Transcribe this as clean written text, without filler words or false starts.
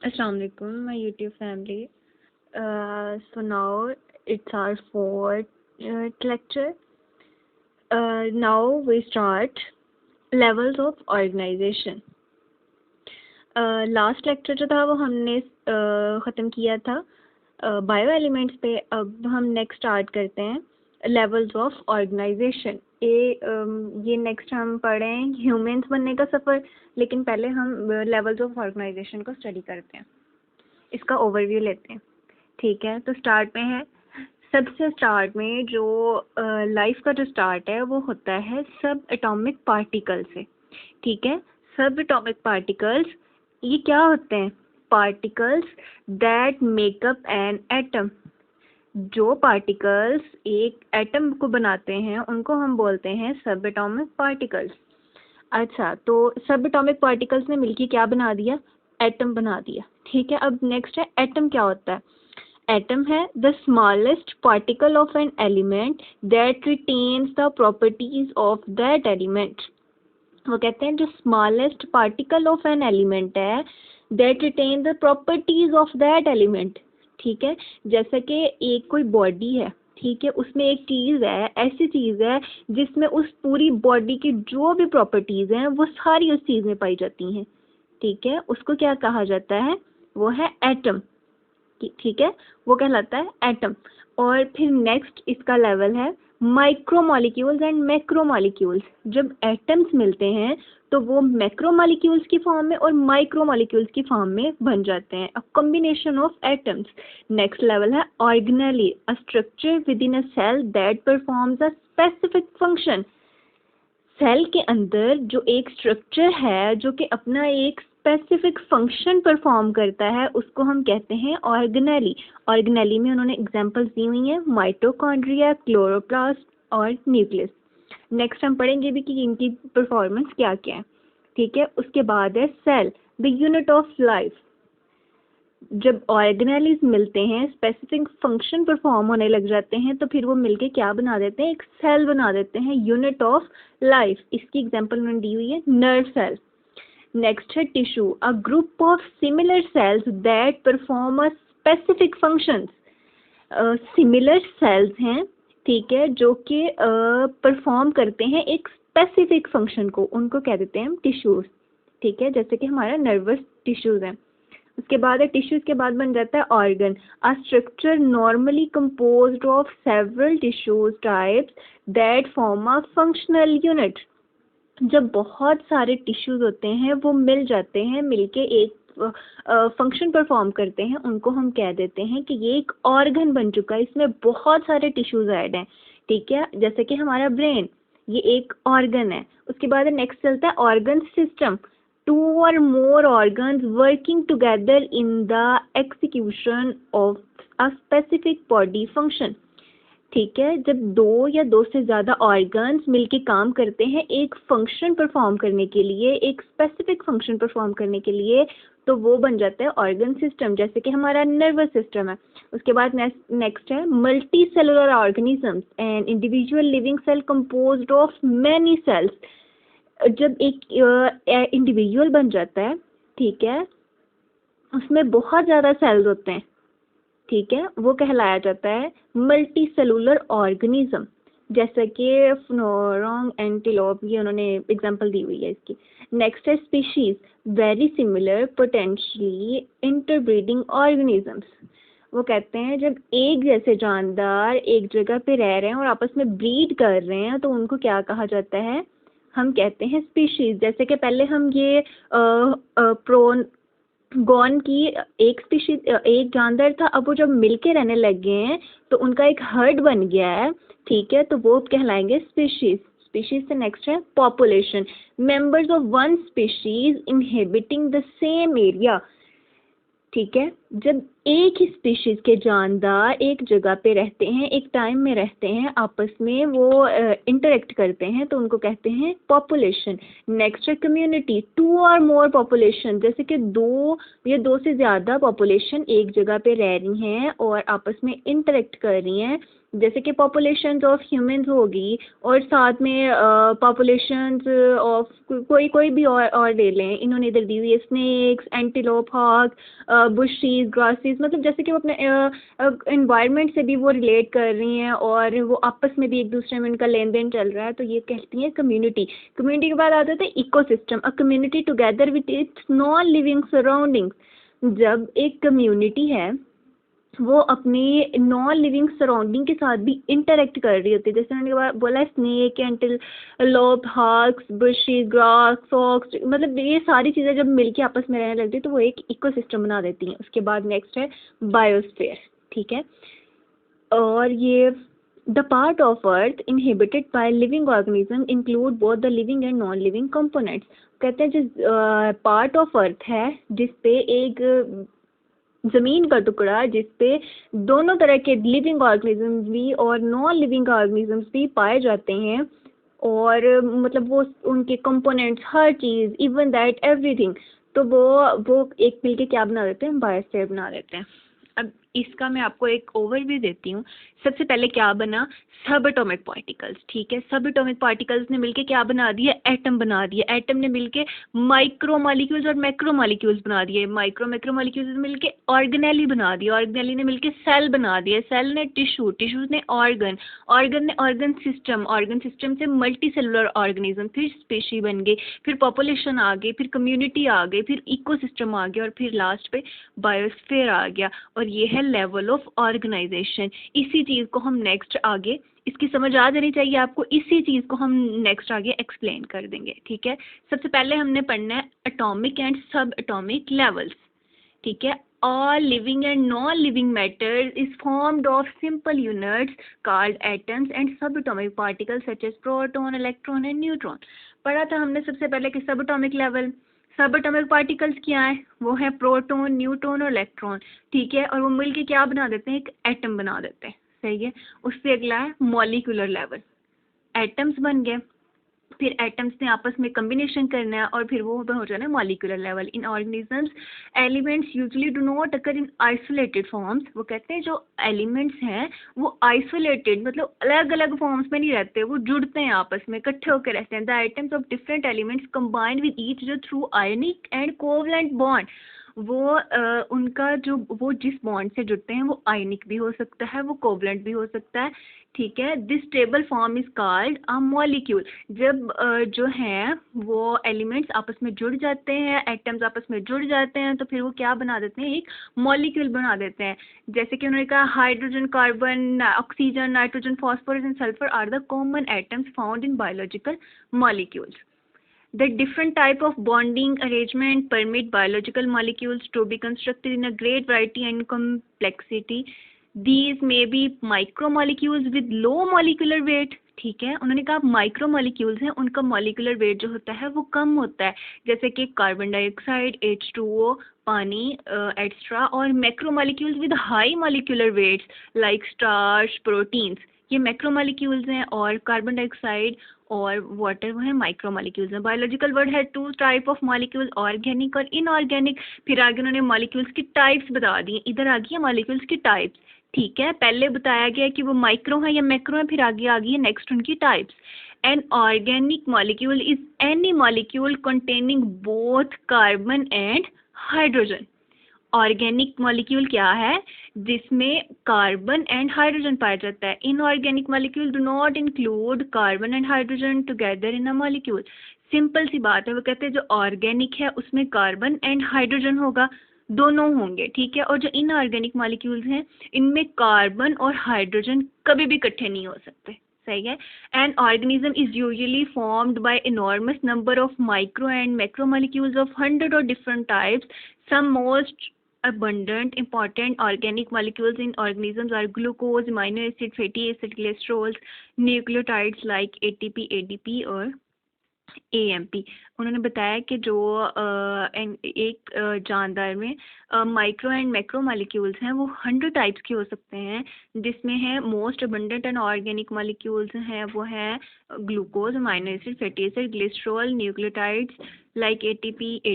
Assalamu alaikum, my YouTube family. So now it's our fourth lecture. Now we start levels of organization. Last lecture जो था वो हमने ख़त्म किया था बायो एलिमेंट्स पे. अब हम नेक्स्ट स्टार्ट करते हैं लेवल्स ऑफ ऑर्गेनाइजेशन. ये नेक्स्ट हम पढ़े हैं ह्यूमंस बनने का सफ़र, लेकिन पहले हम लेवल्स ऑफ ऑर्गेनाइजेशन को स्टडी करते हैं, इसका ओवरव्यू लेते हैं. ठीक है, तो स्टार्ट में है. सबसे स्टार्ट में जो लाइफ का जो स्टार्ट है वो होता है सब एटॉमिक पार्टिकल से. ठीक है, सब एटॉमिक पार्टिकल्स ये क्या होते हैं? Particles that makeup an atom. जो पार्टिकल्स एक एटम को बनाते हैं उनको हम बोलते हैं सब एटॉमिक पार्टिकल्स. अच्छा, तो सब एटॉमिक पार्टिकल्स ने मिलकर क्या बना दिया? एटम बना दिया. ठीक है, अब नेक्स्ट है एटम क्या होता है? एटम है the smallest particle of an element that retains the properties of that element. वो कहते हैं जो smallest particle of an element है that retain the properties of that element. ठीक है, जैसे कि एक कोई बॉडी है, ठीक है, उसमें एक चीज़ है, ऐसी चीज़ है जिसमें उस पूरी बॉडी की जो भी प्रॉपर्टीज़ हैं वो सारी उस चीज़ में पाई जाती हैं. ठीक है, उसको क्या कहा जाता है? वो है एटम. ठीक है, वो कहलाता है एटम. और फिर नेक्स्ट इसका लेवल है माइक्रोमॉलिक्यूल्स एंड मैक्रोमॉलिक्यूल्स. जब एटम्स मिलते हैं तो वो मैक्रोमॉलिक्यूल्स की फॉर्म में और माइक्रोमॉलिक्यूल्स की फॉर्म में बन जाते हैं, a combination of atoms. Next level है organelle, a structure within a cell that performs a specific function. Cell के अंदर जो एक स्ट्रक्चर है जो कि अपना एक स्पेसिफिक फंक्शन परफॉर्म करता है उसको हम कहते हैं ऑर्गेनेली. ऑर्गेनेली में उन्होंने एग्जांपल्स दी हुई हैं माइटोकॉन्ड्रिया, क्लोरोप्लास्ट और न्यूक्लियस. नेक्स्ट हम पढ़ेंगे भी कि इनकी परफॉर्मेंस क्या क्या है. ठीक है, उसके बाद है cell, the unit of life. जब ऑर्गेनेलीज मिलते हैं, स्पेसिफिक फंक्शन परफॉर्म होने लग जाते हैं, तो फिर वो मिलके क्या बना देते हैं? एक सेल बना देते हैं, यूनिट ऑफ लाइफ. इसकी एग्जांपल उन्होंने दी हुई है नर्व सेल. नेक्स्ट है tissue, a group of similar sales that perform a specific functions. Similar sales हैं, ठीक है, जो कि परफॉर्म करते हैं एक स्पेसिफिक फंक्शन को, उनको कह देते हैं हम टिश्यूज. ठीक है, जैसे कि हमारा नर्वस टिश्यूज हैं. उसके बाद है टिश्यूज के बाद बन जाता है organ, a structure normally composed of several tissues types that form a functional unit. जब बहुत सारे टिश्यूज होते हैं वो मिल जाते हैं, मिलके एक फंक्शन परफॉर्म करते हैं, उनको हम कह देते हैं कि ये एक ऑर्गन बन चुका है, इसमें बहुत सारे टिश्यूज ऐड हैं. ठीक है, जैसे कि हमारा ब्रेन, ये एक ऑर्गन है. उसके बाद नेक्स्ट चलता है organ system, two or more organs working together in the execution of a specific body function. ठीक है, जब दो या दो से ज़्यादा ऑर्गन्स मिलके काम करते हैं एक फंक्शन परफॉर्म करने के लिए, एक स्पेसिफिक फंक्शन परफॉर्म करने के लिए, तो वो बन जाता है ऑर्गन सिस्टम, जैसे कि हमारा नर्वस सिस्टम है. उसके बाद नेक्स्ट है multicellular organisms and individual living cell composed of many cells. जब एक इंडिविजुअल बन जाता है, ठीक है, उसमें बहुत ज़्यादा सेल्स होते हैं. ठीक है, वो कहलाया जाता है मल्टी सेलुलर ऑर्गेनिज्म. जैसे कि फ्लोरोंग एंटीलोप, ये उन्होंने एग्जांपल दी हुई है इसकी. नेक्स्ट है species, very similar potentially interbreeding organisms. वो कहते हैं जब एक जैसे जानदार एक जगह पे रह रहे हैं और आपस में ब्रीड कर रहे हैं तो उनको क्या कहा जाता है? हम कहते हैं स्पीशीज. जैसे कि पहले हम ये प्रोन गॉन की एक स्पीशीज, एक जानवर था, अब वो जब मिलके रहने लग गए हैं तो उनका एक हर्ड बन गया है. ठीक है, तो वो कहलाएंगे स्पीशीज. स्पीशीज से नेक्स्ट है population, members of one species inhabiting the same area. ठीक है, जब एक ही स्पीशीज के जानदार एक जगह पे रहते हैं, एक टाइम में रहते हैं, आपस में वो इंटरेक्ट करते हैं, तो उनको कहते हैं पॉपुलेशन. नेक्स्ट है community, to or more population, जैसे कि दो या दो से ज़्यादा पॉपुलेशन एक जगह पे रह रही हैं और आपस में इंटरेक्ट कर रही हैं, जैसे कि पॉपुलेशंस ऑफ ह्यूमंस होगी और साथ में पॉपुलेशंस ऑफ कोई भी और ले लें, इन्होंने इधर दी हुई है snakes, antelope, hawk, bushes, grasses, मतलब जैसे कि वो अपने एनवायरनमेंट से भी वो रिलेट कर रही हैं और वो आपस में भी एक दूसरे में उनका लेन देन चल रहा है, तो ये कहती हैं कम्युनिटी। कम्युनिटी के बाद आता है ecosystem, a community together with its non living surroundings. जब एक कम्युनिटी है वो अपनी नॉन लिविंग सराउंडिंग के साथ भी इंटरेक्ट कर रही होती है, जैसे उन्होंने बोला snake, antelope, hawks, bushes, grass, fox, मतलब ये सारी चीज़ें जब मिलके आपस में रहने लगती है तो वो एक इकोसिस्टम बना देती हैं। उसके बाद नेक्स्ट है बायोस्फीयर, ठीक है। और ये the part of earth inhabited by living organism include both the living and non living components. कहते हैं जिस पार्ट ऑफ अर्थ है जिसपे एक ज़मीन का टुकड़ा जिसपे दोनों तरह के लिविंग ऑर्गेनिजम्स भी और नॉन लिविंग ऑर्गेनिजम्स भी पाए जाते हैं, और मतलब वो उनके components her cheese even that everything, तो वो एक मिल के क्या बना देते हैं, बायोस्फीयर बना देते हैं। अब इसका मैं आपको एक ओवरव्यू देती हूँ। सबसे पहले क्या बना, सब एटॉमिक पार्टिकल्स, ठीक है। सब एटॉमिक पार्टिकल्स ने मिलके क्या बना दिया, एटम बना दिया। एटम ने मिलके माइक्रो मॉलिक्यूल्स और मैक्रो मॉलिक्यूल्स बना दिए। माइक्रो मैक्रो मॉलिक्यूल्स ने मिलके ऑर्गेनेली बना दिया। ऑर्गेनेली ने मिलके सेल बना दिया। सेल ने टिश्यू, टिश्यूज ने ऑर्गन, ऑर्गन ने ऑर्गन सिस्टम, ऑर्गन सिस्टम से मल्टी सेलुलर ऑर्गेनिज्म, फिर स्पेशी बन गई, फिर पॉपुलेशन आ गई, फिर कम्युनिटी आ गई, फिर इकोसिस्टम आ गया और फिर लास्ट पे बायोस्फीयर आ गया। और ये है लेवल ऑफ ऑर्गेनाइजेशन। इसी चीज़ को हम नेक्स्ट आगे, इसकी समझ आ जानी चाहिए आपको, इसी चीज़ को हम नेक्स्ट आगे एक्सप्लेन कर देंगे, ठीक है। सबसे पहले हमने पढ़ना है एटॉमिक एंड सब एटॉमिक लेवल्स, ठीक है। All living and non-living matter is formed of simple units called atoms and subatomic particles such as proton, electron and neutron। पढ़ा था हमने सबसे पहले कि सबएटॉमिक लेवल, सबएटॉमिक पार्टिकल्स क्या है, वो है प्रोटॉन, न्यूट्रॉन और इलेक्ट्रॉन, ठीक है। और वो मिलके क्या बना देते हैं, एक एटम बना देते हैं, सही है। उससे अगला है मॉलिक्यूलर लेवल, एटम्स बन गए, फिर एटम्स ने आपस में कम्बिनेशन करना है और फिर वो हो जाना है molecular level. In organisms elements usually do not occur in isolated forms. वो कहते हैं जो एलिमेंट्स हैं वो आइसोलेटेड मतलब अलग अलग फॉर्म्स में नहीं रहते, वो जुड़ते हैं आपस में, इकट्ठे होकर रहते हैं। The items of different elements combine with each other through ionic and covalent bond. वो उनका जो वो जिस बॉन्ड से जुड़ते हैं वो आयनिक भी हो सकता है, वो कोवलेंट भी हो सकता है, ठीक है। This stable form is called a molecule. जब जो है वो एलिमेंट्स आपस में जुड़ जाते हैं, एटम्स आपस में जुड़ जाते हैं, तो फिर वो क्या बना देते हैं, एक मॉलिक्यूल बना देते हैं। जैसे कि उन्होंने कहा hydrogen, carbon, oxygen, nitrogen, phosphorus and sulphur are the common atoms found in biological molecules. The different type of bonding arrangement permit biological molecules to be constructed in a great variety and complexity. These may be micromolecules with low molecular weight, ठीक है। उन्होंने कहा micro molecules हैं, उनका molecular weight जो होता है वो कम होता है, जैसे कि कार्बन डाइऑक्साइड, H2O, पानी एक्स्ट्रा। और macro molecules with high molecular weights like starch, proteins, ये मैक्रो मॉलिक्यूल्स हैं, और कार्बन डाइऑक्साइड और वाटर वो है माइक्रो मॉलिक्यूल्स हैं। बायोलॉजिकल वर्ड है two type of molecules, organic और इनऑर्गेनिक। फिर आगे उन्होंने मॉलिक्यूल्स की टाइप्स बता दी, इधर आ गई है मॉलिक्यूल्स की टाइप्स, ठीक है। पहले बताया गया कि वो माइक्रो है या मैक्रो है, फिर आगे आ गई है नेक्स्ट उनकी types. An organic molecule is any molecule containing both carbon and hydrogen. Organic molecule क्या है, जिसमें कार्बन एंड हाइड्रोजन पाया जाता है। Inorganic molecule do not include carbon and hydrogen together in a molecule. Simple सी बात है, वो कहते हैं जो ऑर्गेनिक है उसमें कार्बन एंड हाइड्रोजन होगा, दोनों होंगे, ठीक है। और जो इनऑर्गेनिक मॉलिक्यूल्स हैं इनमें कार्बन और हाइड्रोजन कभी भी इकट्ठे नहीं हो सकते, सही है। An organism is usually formed by enormous number of micro and macromolecules of 100 or different types. Some most abundant important organic molecules in organisms are glucose, amino acid, fatty acid, cholesterols, nucleotides like ATP, ADP और AMP। उन्होंने बताया कि जो एक जानदार में micro and macro molecules हैं वो 100 टाइप्स के हो सकते हैं, जिसमें है most abundant and organic molecules हैं वो हैं glucose, amino acid, fatty acid, glycerol, nucleotides like ATP, ADP